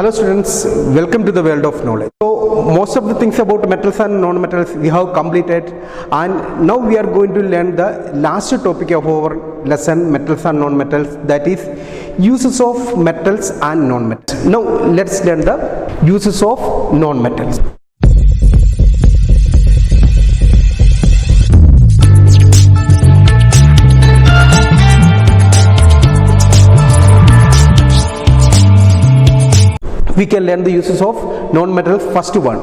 Hello students, welcome to the world of knowledge. So most of the things about metals and non-metals we have completed, and now we are going to learn the last topic of our lesson, metals and non-metals, that is uses of metals and non-metals. Now let's learn the uses of non-metals. We can learn the uses of non-metals. First one,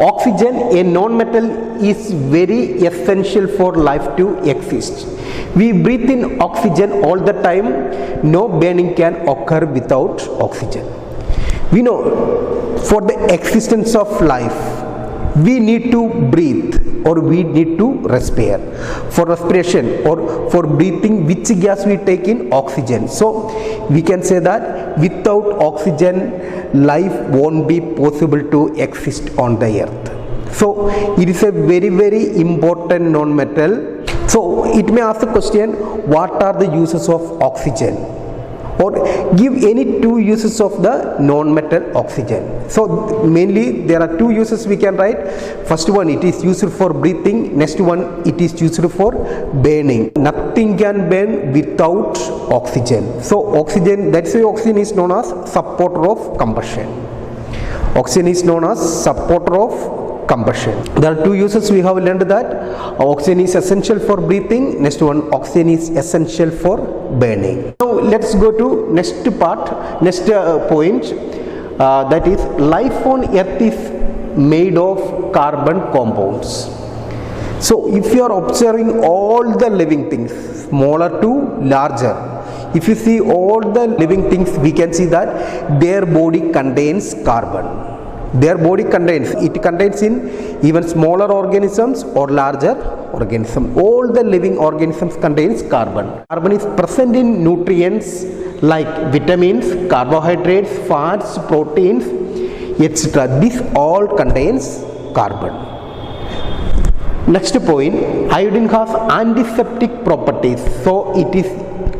oxygen, a non-metal, is very essential for life to exist. We breathe in oxygen all the time. No burning can occur without oxygen. We know for the existence of life we need to breathe, or we need to respire. For respiration or for breathing, which gas we take in? Oxygen. So we can say that without oxygen life won't be possible to exist on the earth. So it is a very important non-metal. So it may ask the question, what are the uses of oxygen? Or give any two uses of the non-metal oxygen. So mainly there are two uses we can write. First one, it is used for breathing. Next one, it is used for burning. Nothing can burn without oxygen. So oxygen, that's why oxygen is known as supporter of combustion. Oxygen is known as supporter of combustion. There are two uses we have learned, that oxygen is essential for breathing. Next one, oxygen is essential for burning. Now let's go to next part, next point, that is life on earth is made of carbon compounds. So if you are observing all the living things, smaller to larger, if you see all the living things, we can see that their body contains carbon. Their body contains, it contains in even smaller organisms or larger organisms. All the living organisms contains carbon. Carbon is present in nutrients like vitamins, carbohydrates, fats, proteins, etc. This all contains carbon. Next point, iodine has antiseptic properties, so it is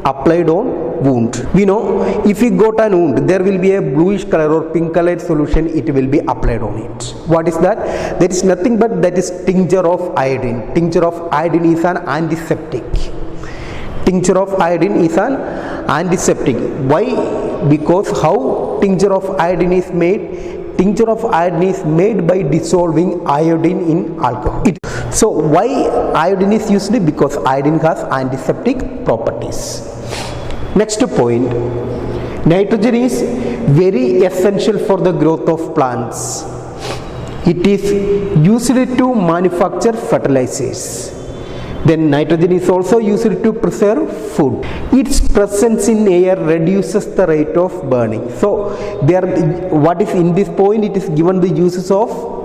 applied on wound. We know if we got a wound, there will be a bluish color or pink colored solution, it will be applied on it. What is that? That is nothing but that is tincture of iodine. Tincture of iodine is an antiseptic. Tincture of iodine is an antiseptic. Why? Because how tincture of iodine is made? Tincture of iodine is made by dissolving iodine in alcohol. So why iodine is used? Because iodine has antiseptic properties. Next point, nitrogen is very essential for the growth of plants. It is used to manufacture fertilizers. Then nitrogen is also used to preserve food. Its presence in air reduces the rate of burning. So there, what is in this point, it is given the uses of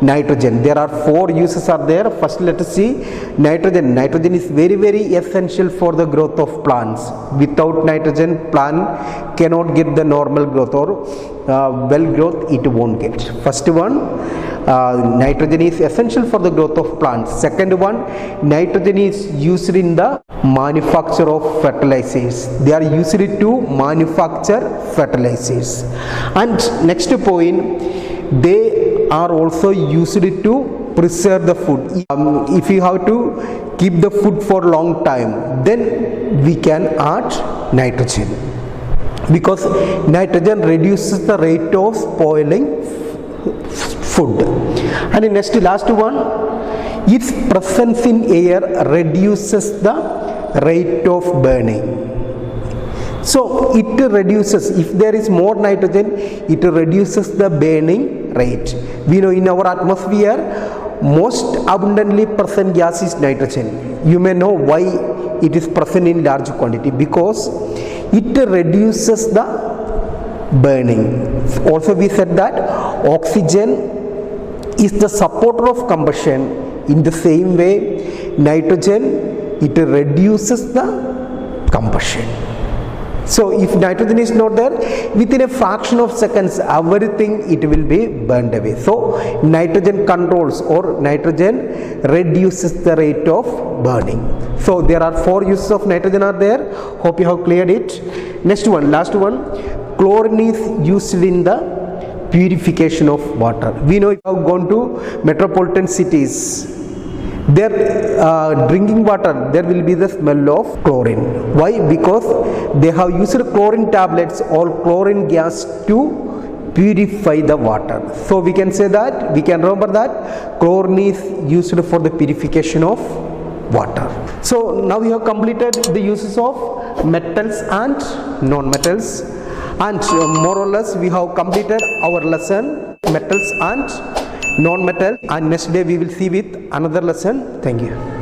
nitrogen. There are four uses are there. First let us see nitrogen. Nitrogen is very essential for the growth of plants. Without nitrogen, plant cannot get the normal growth, or well growth it won't get. First one, nitrogen is essential for the growth of plants. Second one, nitrogen is used in the manufacture of fertilizers. They are used to manufacture fertilizers. And next point, they are also used to preserve the food. If you have to keep the food for a long time, then we can add nitrogen, because nitrogen reduces the rate of spoiling food. And the next last one, its presence in air reduces the rate of burning. So it reduces, if there is more nitrogen, it reduces the burning rate. We know in our atmosphere most abundantly present gas is nitrogen. You may know why it is present in large quantity, because it reduces the burning. Also we said that oxygen is the supporter of combustion. In the same way, nitrogen, it reduces the combustion. So if nitrogen is not there, within a fraction of seconds everything it will be burned away. So nitrogen controls, or nitrogen reduces the rate of burning. So there are four uses of nitrogen are there. Hope you have cleared it. Next one, last one, chlorine is used in the purification of water. We know if you have gone to metropolitan cities, their drinking water, there will be the smell of chlorine. Why? Because they have used chlorine tablets or chlorine gas to purify the water. So we can say that, we can remember that chlorine is used for the purification of water. So now we have completed the uses of metals and non-metals, and more or less we have completed our lesson metals and non-metal, and next day we will see with another lesson. Thank you.